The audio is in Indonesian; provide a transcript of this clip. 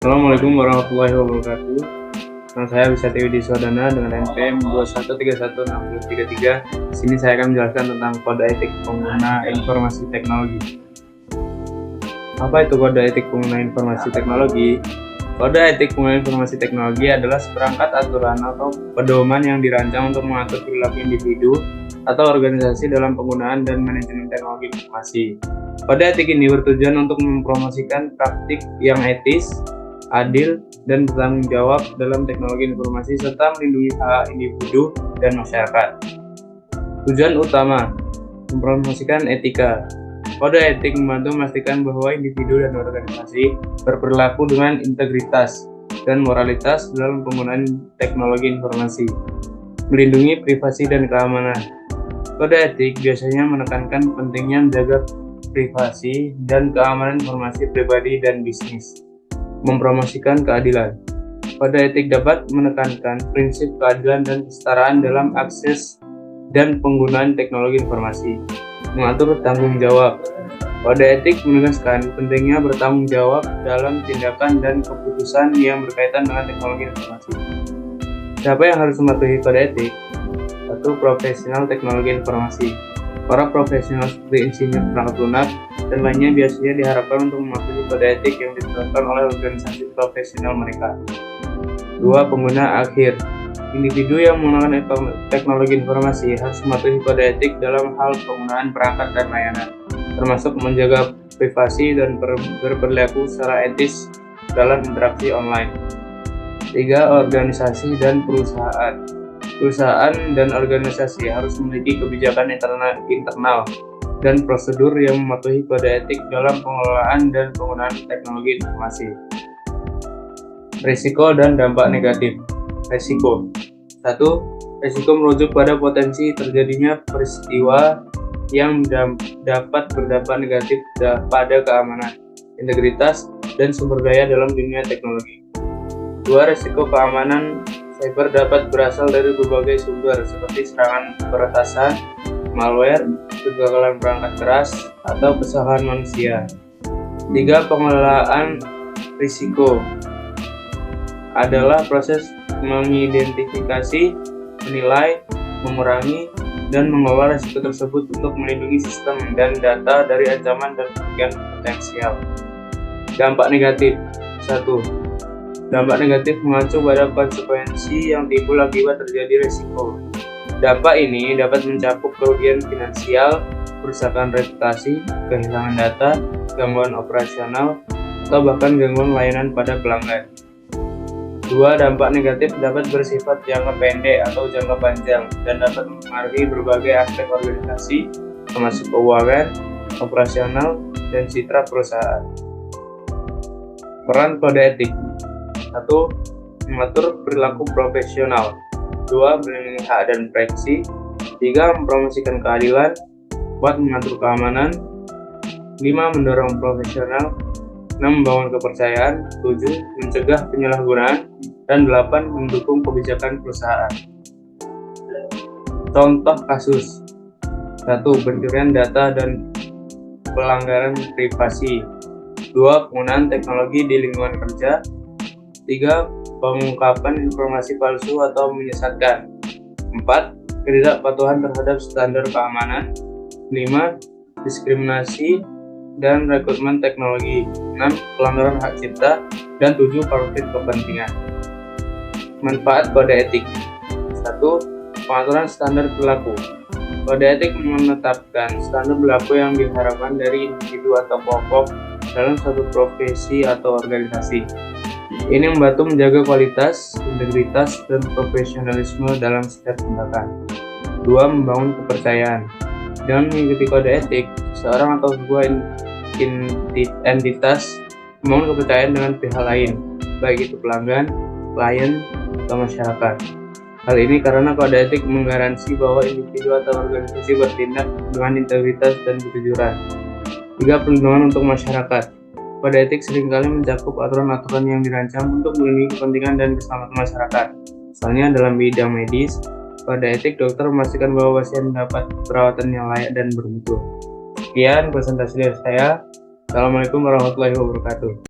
Assalamualaikum warahmatullahi wabarakatuh. Nama saya Wisata Yudi Swadana dengan NPM 21316033. Di sini saya akan menjelaskan tentang kode etik pengguna informasi teknologi. Apa itu kode etik pengguna informasi teknologi? Kode etik pengguna informasi teknologi adalah seperangkat aturan atau pedoman yang dirancang untuk mengatur perilaku individu atau organisasi dalam penggunaan dan manajemen teknologi informasi. Kode etik ini bertujuan untuk mempromosikan praktik yang etis, adil, dan bertanggung jawab dalam teknologi informasi serta melindungi hak individu dan masyarakat. Tujuan utama, mempromosikan etika. Kode etik membantu memastikan bahwa individu dan organisasi berperilaku dengan integritas dan moralitas dalam penggunaan teknologi informasi, melindungi privasi dan keamanan. Kode etik biasanya menekankan pentingnya menjaga privasi dan keamanan informasi pribadi dan bisnis. Mempromosikan keadilan. Kode etik dapat menekankan prinsip keadilan dan kesetaraan dalam akses dan penggunaan teknologi informasi. Mengatur tanggung jawab. Kode etik menegaskan pentingnya bertanggung jawab dalam tindakan dan keputusan yang berkaitan dengan teknologi informasi. Siapa yang harus mematuhi kode etik? Satu, profesional teknologi informasi. Para profesional seperti insinyur perangkat lunak dan lainnya biasanya diharapkan untuk mematuhi kode etik yang ditetapkan oleh organisasi profesional mereka. 2. Pengguna akhir. Individu yang menggunakan teknologi informasi harus mematuhi kode etik dalam hal penggunaan perangkat dan layanan, termasuk menjaga privasi dan berperilaku secara etis dalam interaksi online. 3. Organisasi dan perusahaan. Perusahaan dan organisasi harus memiliki kebijakan internal dan prosedur yang mematuhi kode etik dalam pengelolaan dan penggunaan teknologi informasi. Risiko dan dampak negatif. Risiko. 1. Risiko merujuk pada potensi terjadinya peristiwa yang dapat berdampak negatif pada keamanan, integritas, dan sumber daya dalam dunia teknologi. 2. Risiko keamanan cyber dapat berasal dari berbagai sumber seperti serangan peretasan, malware, kegagalan perangkat keras, atau kesalahan manusia. 3. Pengelolaan risiko adalah proses mengidentifikasi, menilai, mengurangi, dan mengelola risiko tersebut untuk melindungi sistem dan data dari ancaman dan kerugian potensial. Dampak negatif. 1. Dampak negatif mengacu pada konsekuensi yang timbul akibat terjadi risiko. Dampak ini dapat mencakup kerugian finansial, kerusakan reputasi, kehilangan data, gangguan operasional, atau bahkan gangguan layanan pada pelanggan. 2. Dampak negatif dapat bersifat jangka pendek atau jangka panjang dan dapat mempengaruhi berbagai aspek organisasi, termasuk keuangan, operasional, dan citra perusahaan. Peran kode etik. 1. Mengatur perilaku profesional. 2. Melindungi hak dan privasi. 3. Mempromosikan keadilan. 4. Mengatur keamanan. 5. Mendorong profesional. 6. Membangun kepercayaan. 7. Mencegah penyalahgunaan. Dan 8. Mendukung kebijakan perusahaan. Contoh kasus. 1. Pencurian data dan pelanggaran privasi. 2. Penggunaan teknologi di lingkungan kerja. 3. Pengungkapan informasi palsu atau menyesatkan. 4. Ketidakpatuhan terhadap standar keamanan. 5. Diskriminasi dan rekrutmen teknologi. 6. Pelanggaran hak cipta. Dan 7. Konflik kepentingan. Manfaat kode etik. 1. Pengaturan standar perilaku. Kode etik menetapkan standar perilaku yang diharapkan dari individu atau kelompok dalam suatu profesi atau organisasi. Ini membantu menjaga kualitas, integritas, dan profesionalisme dalam setiap tindakan. 2. Membangun kepercayaan. Dengan mengikuti kode etik, seorang atau sebuah entitas membangun kepercayaan dengan pihak lain, baik itu pelanggan, klien, atau masyarakat. Hal ini karena kode etik menggaransi bahwa individu atau organisasi bertindak dengan integritas dan kejujuran. 3. Perlindungan untuk masyarakat. Kode etik seringkali mencakup aturan-aturan yang dirancang untuk melindungi kepentingan dan keselamatan masyarakat. Misalnya dalam bidang medis, kode etik dokter memastikan bahwa pasien mendapat perawatan yang layak dan bermutu. Sekian presentasi dari saya. Assalamualaikum warahmatullahi wabarakatuh.